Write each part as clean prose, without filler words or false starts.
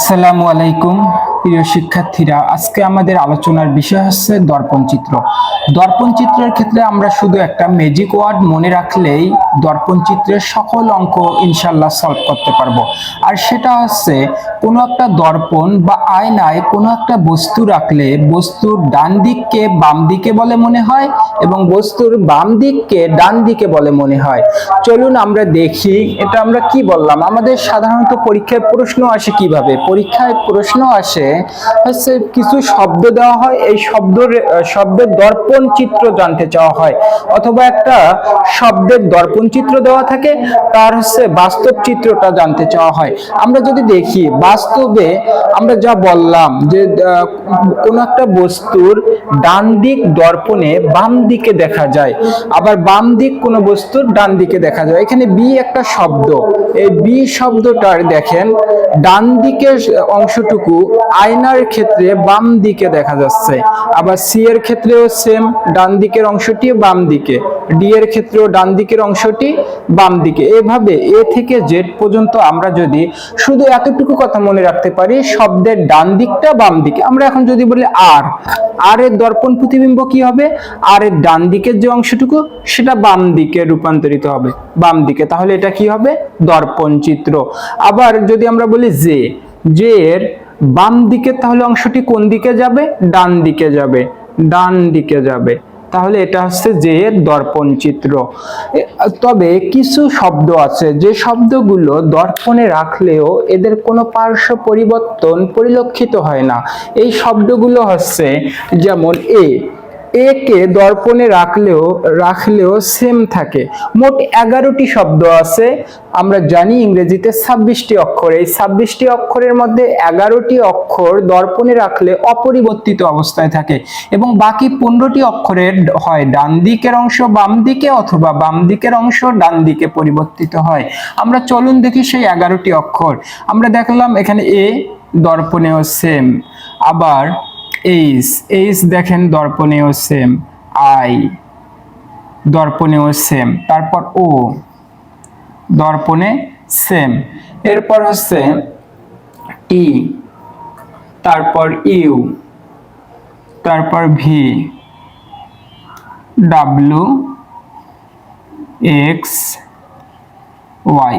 আসসালামু আলাইকুম প্রিয় শিক্ষার্থীরা, আজকে আমাদের আলোচনার বিষয় হচ্ছে দর্পণ চিত্র। দর্পণ চিত্রের ক্ষেত্রে আমরা শুধু একটা ম্যাজিক ওয়ার্ড মনে রাখলেই দর্পণ চিত্রের সকল অঙ্ক ইনশাল্লাহ সলভ করতে পারবো। আর সেটা হচ্ছে কোনো একটা দর্পণ বা আয়নায় কোনো একটা বস্তু রাখলে বস্তুর ডান দিককে বাম দিকে বলে মনে হয় এবং বস্তুর বাম দিককে ডান দিকে বলে মনে হয়। চলুন আমরা দেখি এটা আমরা কি বললাম। আমাদের সাধারণত পরীক্ষায় প্রশ্ন আসে কিভাবে, পরীক্ষায় প্রশ্ন আসে হচ্ছে কিছু শব্দ দেওয়া হয়, এই শব্দের দর্পণ চিত্র জানতে চাওয়া হয়, অথবা একটা শব্দের দর্পণ চিত্র দেওয়া থাকে, তার হচ্ছে বাস্তব চিত্রটা জানতে চাওয়া হয়। আমরা যদি দেখি বাস্তবে আমরা যা বললাম যে কোন একটা বস্তুর ডান দিক দর্পণে বাম দিকে দেখা যায়, আবার বাম দিক কোন বস্তুর ডান দিকে দেখা যায়। এখানে বি একটা শব্দ, এই বি শব্দটার দেখেন ডান দিকের অংশটুকু আয়নার ক্ষেত্রে বাম দিকে দেখা যাচ্ছে, আবার সি এর ক্ষেত্রেও সেম, ডান দিকের অংশটি বাম দিকে, ডি এর ক্ষেত্রেও ডান দিকের অংশটি বাম দিকে। এভাবে এ থেকে জেড পর্যন্ত আমরা যদি শুধু এতটুকু কথা মনে রাখতে পারি, শব্দের ডান দিকটা বাম দিকে। আমরা এখন যদি বলি আর এর দর্পণ প্রতিবিম্ব কি হবে, আর এর ডান দিকের যে অংশটুকু সেটা বাম দিকে রূপান্তরিত হবে, বাম দিকে, তাহলে এটা কি হবে, দর্পণ চিত্র। আবার যদি আমরা বলি যে এর বাম দিকে, তাহলে অংশটি কোন দিকে যাবে, ডান দিকে যাবে, ডান দিকে যাবে, তাহলে এটা হচ্ছে যে এর দর্পণ চিত্র। তবে কিছু শব্দ আছে যে শব্দগুলো দর্পণে রাখলেও এদের কোনো পার্শ্ব পরিবর্তন পরিলক্ষিত হয় না। এই শব্দগুলো হচ্ছে যেমন কে দর্পণে রাখলেও সেম থাকে। মোট 11টি শব্দ আছে। আমরা জানি ইংরেজিতে 26টি অক্ষর, এই 26টি অক্ষরের মধ্যে 11টি অক্ষর দর্পণে রাখলে অপরিবর্তিত অবস্থায় থাকে এবং বাকি 15টি অক্ষরের হয় ডান দিকের অংশ বাম দিকে অথবা বাম দিকের অংশ ডান দিকে পরিবর্তিত হয়। আমরা চলুন দেখি সেই 11টি অক্ষর। আমরা দেখলাম এখানে এ দর্পণেও সেম, আবার এইচ দেখেন দর্পণেও সেম, আই দর্পণেও সেম, তারপর ও দর্পণে সেম, এরপর হচ্ছে টি, তারপর ইউ, তারপর ভি, ডাব্লিউ, এক্স, ওয়াই।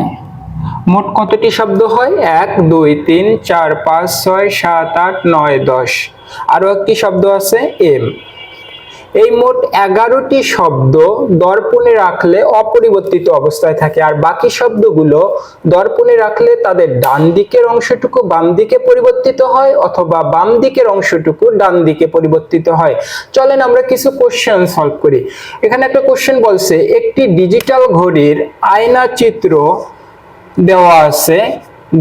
মোট কতটি শব্দ হয়, 1 2 3 4 5 6 7 8 9 10। আরো একটি শব্দ আছে এম। এই মোট 11টি শব্দ দর্পণে রাখলে অপরিবর্তিত অবস্থায় থাকে, আর বাকি শব্দগুলো দর্পণে রাখলে তাদের ডান দিকের অংশটুকু বাম দিকে পরিবর্তিত হয় অথবা বাম দিকের অংশটুকু ডান দিকে পরিবর্তিত হয়। চলেন আমরা কিছু কোশ্চেন সলভ করি। এখানে একটা কোশ্চেন বলছে একটি ডিজিটাল ঘড়ির আয়না চিত্র দেওয়া আছে,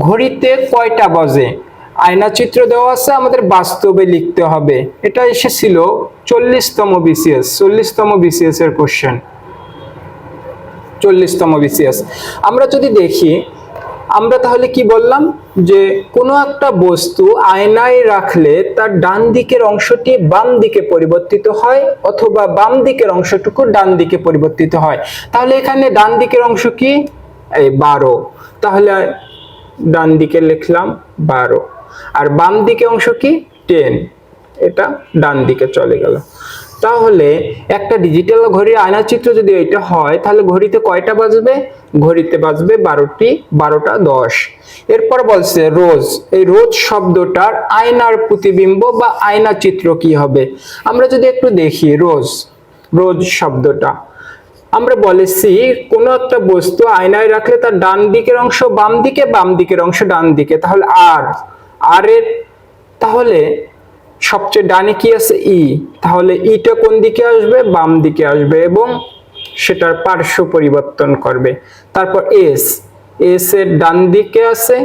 ঘড়িতে কয়টা বাজে। আয়না চিত্র দেওয়া আছে, আমাদের বাস্তবে লিখতে হবে। এটা এসেছিল 40তম বিসিএস এর কোশ্চেন, 40তম বিসিএস। আমরা যদি দেখি, আমরা তাহলে কি বললাম যে কোনো একটা বস্তু আয়নায় রাখলে তার ডান দিকের অংশটি বাম দিকে পরিবর্তিত হয় অথবা বাম দিকের অংশটুকু ডান দিকে পরিবর্তিত হয়। তাহলে এখানে ডান দিকের অংশ কি, 12, তাহলে ডান দিকে লিখলাম 12, আর বাম দিকে অংশ কি 10, এটা ডান দিকে চলে গেল। তাহলে একটা ডিজিটাল ঘড়ির আয়না চিত্র যদি এটা হয়, তাহলে ঘড়িতে কয়টা বাজবে, ঘড়িতে বাজবে 12টা 10। এরপর বলছে রোজ, এই রোজ শব্দটার আয়নার প্রতিবিম্ব বা আয়না চিত্র কি হবে। আমরা যদি একটু দেখি রোজ শব্দটা, আমরা বলেছি কোনো একটা বস্তু আয়নায় রাখলে তার ডান দিকের অংশ বাম দিকে, বাম দিকের অংশ ডান দিকে। তাহলে আর এর তাহলে সবচেয়ে ডানে কি আছে, ই, তাহলে ইটা কোন দিকে আসবে, বাম দিকে আসবে এবং সেটার পার্শ্ব পরিবর্তন করবে। তারপর এস এর ডান দিকে আছে,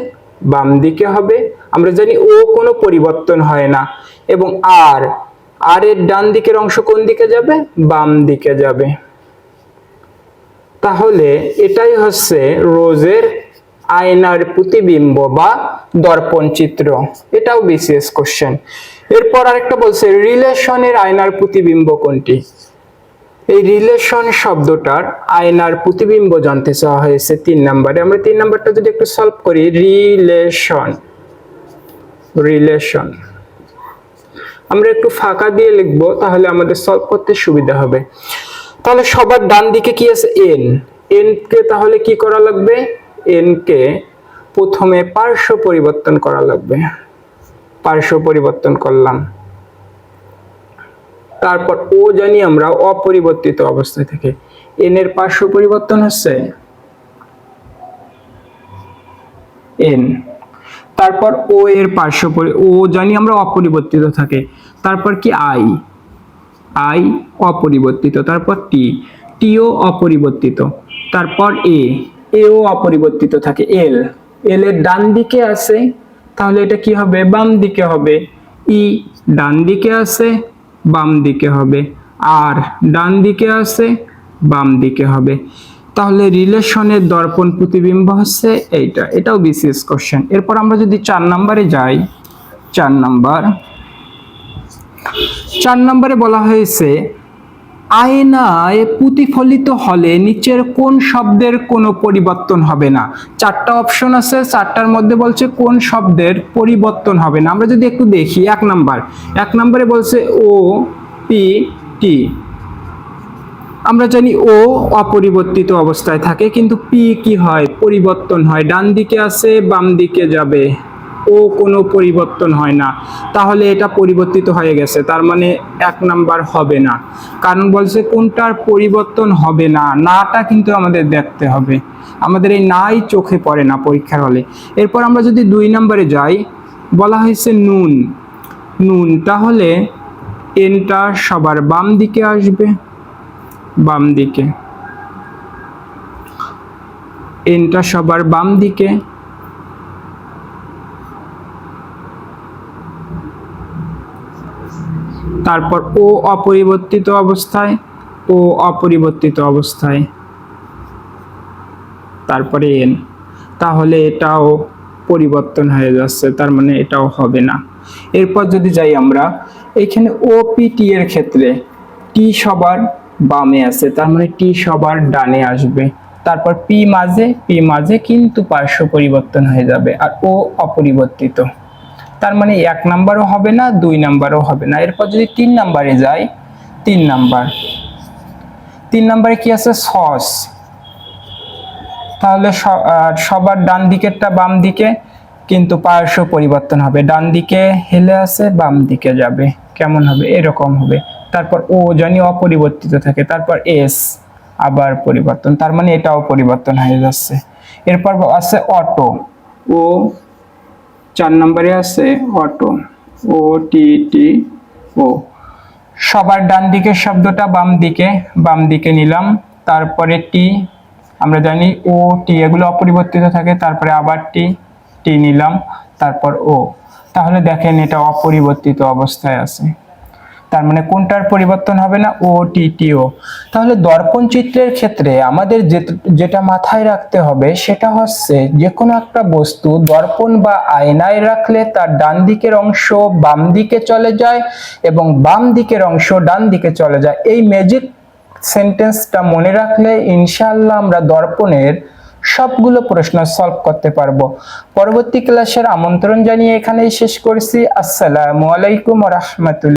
বাম দিকে হবে। আমরা জানি ও কোনো পরিবর্তন হয় না। এবং আর এর ডান দিকের অংশ কোন দিকে যাবে, বাম দিকে যাবে। তাহলে এটাই হচ্ছে রোজের আয়নার প্রতিবিম্ব বা দর্পণ চিত্র। এটাও বিসিএস কোশ্চেন। এরপর আরেকটা বলছে রিলেশনের আয়নার প্রতিবিম্ব কোনটি। এই রিলেশন শব্দটার আয়নার প্রতিবিম্ব জানতে চাওয়া হয়েছে 3 নম্বরে। আমরা 3 নম্বরটা যদি একটু সলভ করি, রিলেশন। আমরা একটু ফাঁকা দিয়ে লিখবো, তাহলে আমাদের সলভ করতে সুবিধা হবে। তাহলে সবার ডান দিকে কি আছে? এন। এন কে তাহলে কি করা লাগবে? এন কে প্রথমে পার্শ্ব পরিবর্তন করা লাগবে। পার্শ্ব পরিবর্তন করলাম। তারপর ও জানি আমরা অপরিবর্তিত অবস্থায় থেকে, এন এর পার্শ্ব পরিবর্তন হচ্ছে এন। তারপর ও এর পার্শ্ব ও জানি আমরা অপরিবর্তিত থাকে। তারপর কি? আই। আই অপরিবর্তিত। তারপর টি। টিও অপরিবর্তিত। তারপর এও অপরিবর্তিত থাকে। এল। এল এর ডান দিকে আছে, তাহলে এটা কি হবে? বাম দিকে হবে। ই ডান দিকে আছে, বাম দিকে হবে। আর ডান দিকে আছে, বাম দিকে হবে। তাহলে রিলেশনের দর্পণ প্রতিবিম্ব হচ্ছে এইটা। এটাও বিসিএস কোশ্চেন। এরপর আমরা যদি 4 নম্বরে যাই, 4 নম্বরে বলা হয়েছে আয়নায় প্রতিফলিত হলে নিচের কোন শব্দের কোনো পরিবর্তন হবে না। 4টা অপশন আছে, 4টার মধ্যে বলছে কোন শব্দের পরিবর্তন হবে না। আমরা যদি একটু দেখি, 1 নম্বরে বলছে ও পি টি। আমরা জানি ও অপরিবর্তিত অবস্থায় থাকে, কিন্তু পি কি হয়? পরিবর্তন হয়। ডান দিকে আছে, বাম দিকে যাবে। ও কোনো পরিবর্তন হয় না, তাহলে এটা পরিবর্তিত হয়ে গেছে। তার মানে 1 নাম্বার হবে না। কারণ বলছে কোনটার পরিবর্তন হবে না, নাটা কিন্তু আমাদের দেখতে হবে। আমাদের এই নাই চোখে পড়ে না পরীক্ষার হলে। এরপর আমরা যদি 2 নম্বরে যাই, বলা হয়েছে নুন। নুন, তাহলে এনটা সবার বাম দিকে আসবে। বাম দিকে, এনটা সবার বাম দিকে। তারপর ও অপরিবর্তিত অবস্থায়, ও অপরিবর্তিত অবস্থায়, তারপরে এন। তাহলে এটাও পরিবর্তন হয়ে যাচ্ছে, তার মানে এটাও হবে না। এরপর যদি যাই আমরা, এখানে ও পি টি এর ক্ষেত্রে টি সবার বামে আছে, তার মানে টি সবার ডানে আসবে। তারপর পি মাঝে কিন্তু পার্শ্ব পরিবর্তন হয়ে যাবে। আর ও অপরিবর্তিত, তার মানে 1 নাম্বারও হবে না, 2 নাম্বারও হবে না। এরপর যদি 3 নাম্বারে যাই, 3 নাম্বারে কি আছে? সস। তাহলে সবার ডান দিকেরটা বাম দিকে, কিন্তু পার্শ্ব পরিবর্তন হবে। ডান দিকে হেলে আছে, বাম দিকে যাবে। কেমন হবে? এরকম হবে। তারপর ও জানি অপরিবর্তিত থাকে। তারপর এস আবার পরিবর্তন, তার মানে এটাও পরিবর্তন হয়ে যাচ্ছে। এরপর আছে অটো। ও 4 নম্বরে আছে অটো। ও টি টি ও। সবার ডান দিকের শব্দটা বাম দিকে নিলাম। তারপরে টি, আমরা জানি ও টি এগুলো অপরিবর্তিত থাকে। তারপরে আবার টি নিলাম। তারপর ও। তাহলে দেখেন এটা অপরিবর্তিত অবস্থায় আছে, তার মানে কোনটার পরিবর্তন হবে না? ও টি টি ও। তাহলে দর্পণ চিত্রের ক্ষেত্রে আমাদের যেটা মাথায় রাখতে হবে সেটা হচ্ছে, যে কোনো একটা বস্তু দর্পণ বা আয়নায় রাখলে তার ডান দিকের অংশ বাম দিকে চলে যায় এবং বাম দিকের অংশ ডান দিকে চলে যায়। এই ম্যাজিক সেন্টেন্সটা মনে রাখলে ইনশাআল্লাহ আমরা দর্পণের সবগুলো প্রশ্ন সলভ করতে পারবো। পরবর্তী ক্লাসের আমন্ত্রণ জানিয়ে এখানেই শেষ করছি। আসসালামু আলাইকুম ওয়া রাহমাতুল্লাহ।